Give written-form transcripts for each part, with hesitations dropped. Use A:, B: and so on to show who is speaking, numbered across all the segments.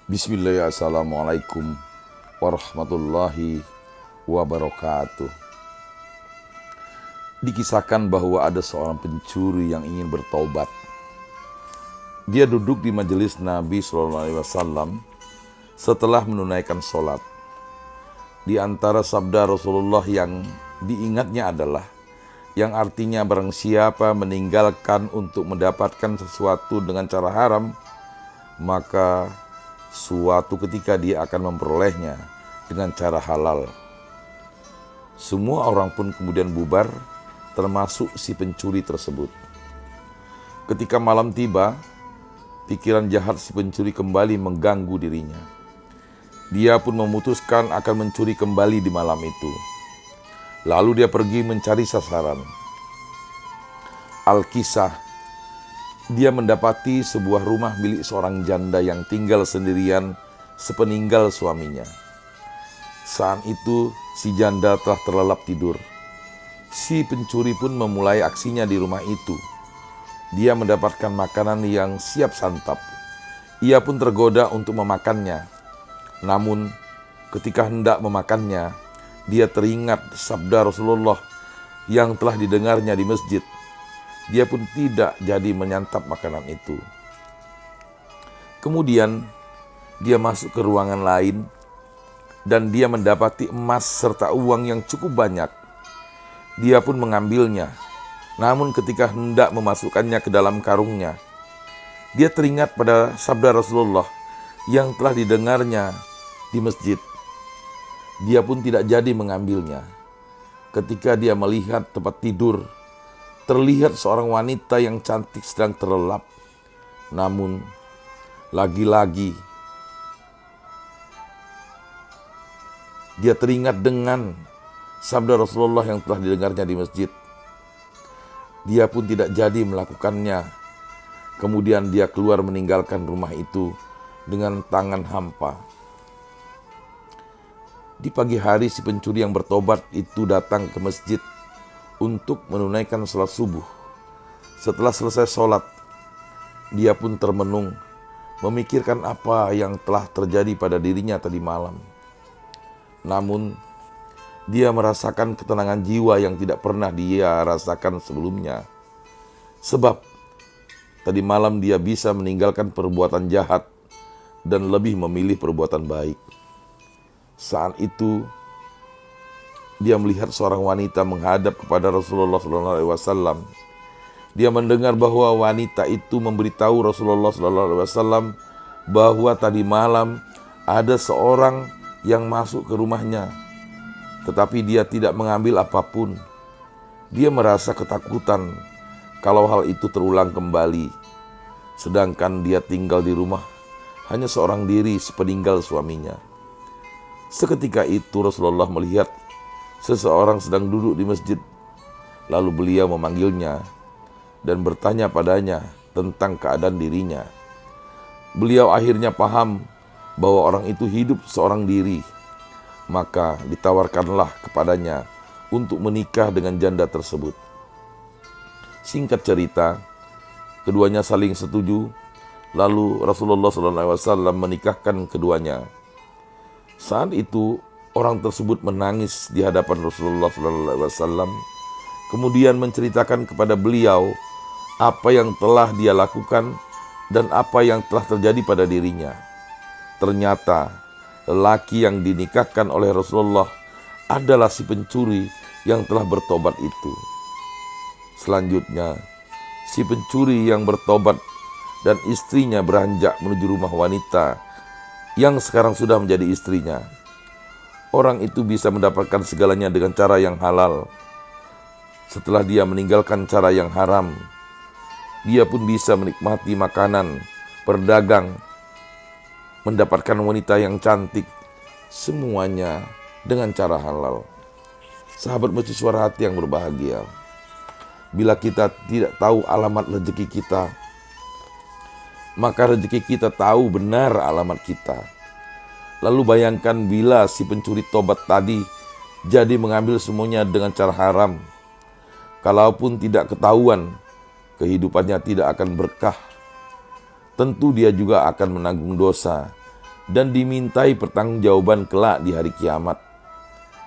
A: Bismillah, assalamualaikum warahmatullahi wabarakatuh. Dikisahkan bahwa ada seorang pencuri yang ingin bertaubat. Dia duduk di majelis Nabi SAW setelah menunaikan sholat. Di antara sabda Rasulullah yang diingatnya adalah yang artinya barang siapa meninggalkan untuk mendapatkan sesuatu dengan cara haram, maka suatu ketika dia akan memperolehnya dengan cara halal. Semua orang pun kemudian bubar, termasuk si pencuri tersebut. Ketika malam tiba, pikiran jahat si pencuri kembali mengganggu dirinya. Dia pun memutuskan akan mencuri kembali di malam itu. Lalu dia pergi mencari sasaran. Al-Kisah, dia mendapati sebuah rumah milik seorang janda yang tinggal sendirian sepeninggal suaminya. Saat itu si janda telah terlelap tidur. Si pencuri pun memulai aksinya di rumah itu. Dia mendapatkan makanan yang siap santap. Ia pun tergoda untuk memakannya. Namun ketika hendak memakannya, dia teringat sabda Rasulullah yang telah didengarnya di masjid. Dia pun tidak jadi menyantap makanan itu. Kemudian dia masuk ke ruangan lain dan dia mendapati emas serta uang yang cukup banyak. Dia pun mengambilnya. Namun ketika hendak memasukkannya ke dalam karungnya, dia teringat pada sabda Rasulullah yang telah didengarnya di masjid. Dia pun tidak jadi mengambilnya. Ketika dia melihat tempat tidur, terlihat seorang wanita yang cantik sedang terlelap. Namun, lagi-lagi dia teringat dengan sabda Rasulullah yang telah didengarnya di masjid. Dia pun tidak jadi melakukannya. Kemudian dia keluar meninggalkan rumah itu dengan tangan hampa. Di pagi hari si pencuri yang bertobat itu datang ke masjid untuk menunaikan sholat subuh. Setelah selesai sholat, dia pun termenung, memikirkan apa yang telah terjadi pada dirinya tadi malam. Namun, dia merasakan ketenangan jiwa yang tidak pernah dia rasakan sebelumnya. Sebab, tadi malam dia bisa meninggalkan perbuatan jahat dan lebih memilih perbuatan baik. Saat itu, dia melihat seorang wanita menghadap kepada Rasulullah SAW. Dia mendengar bahwa wanita itu memberitahu Rasulullah SAW bahwa tadi malam ada seorang yang masuk ke rumahnya, tetapi dia tidak mengambil apapun. Dia merasa ketakutan kalau hal itu terulang kembali, sedangkan dia tinggal di rumah hanya seorang diri sepeninggal suaminya. Seketika itu Rasulullah melihat seseorang sedang duduk di masjid. Lalu beliau memanggilnya dan bertanya padanya tentang keadaan dirinya. Beliau akhirnya paham bahwa orang itu hidup seorang diri. Maka ditawarkanlah kepadanya untuk menikah dengan janda tersebut. Singkat cerita, keduanya saling setuju. Lalu Rasulullah SAW menikahkan keduanya. Saat itu orang tersebut menangis di hadapan Rasulullah SAW, kemudian menceritakan kepada beliau apa yang telah dia lakukan dan apa yang telah terjadi pada dirinya. Ternyata lelaki yang dinikahkan oleh Rasulullah adalah si pencuri yang telah bertobat itu. Selanjutnya, si pencuri yang bertobat dan istrinya beranjak menuju rumah wanita yang sekarang sudah menjadi istrinya. Orang itu bisa mendapatkan segalanya dengan cara yang halal. Setelah dia meninggalkan cara yang haram, dia pun bisa menikmati makanan, berdagang, mendapatkan wanita yang cantik, semuanya dengan cara halal. Sahabat mercusuara hati yang berbahagia, bila kita tidak tahu alamat rezeki kita, maka rezeki kita tahu benar alamat kita. Lalu bayangkan bila si pencuri tobat tadi jadi mengambil semuanya dengan cara haram. Kalaupun tidak ketahuan, kehidupannya tidak akan berkah. Tentu dia juga akan menanggung dosa dan dimintai pertanggungjawaban kelak di hari kiamat.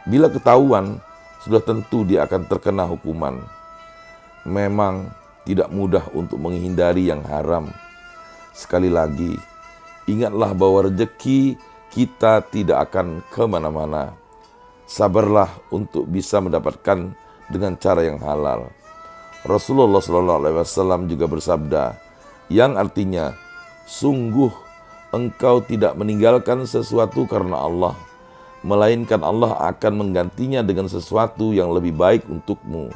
A: Bila ketahuan, sudah tentu dia akan terkena hukuman. Memang tidak mudah untuk menghindari yang haram. Sekali lagi, ingatlah bahwa rezeki kita tidak akan kemana-mana. Sabarlah untuk bisa mendapatkan dengan cara yang halal. Rasulullah SAW juga bersabda, yang artinya, sungguh engkau tidak meninggalkan sesuatu karena Allah, melainkan Allah akan menggantinya dengan sesuatu yang lebih baik untukmu.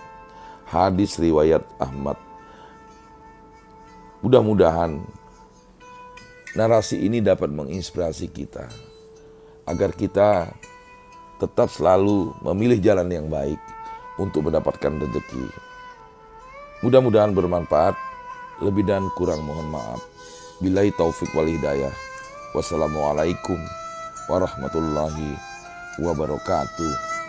A: Hadis riwayat Ahmad. Mudah-mudahan narasi ini dapat menginspirasi kita agar kita tetap selalu memilih jalan yang baik untuk mendapatkan rezeki. Mudah-mudahan bermanfaat. Lebih dan kurang mohon maaf. Billahi taufik wal hidayah. Wassalamualaikum warahmatullahi wabarakatuh.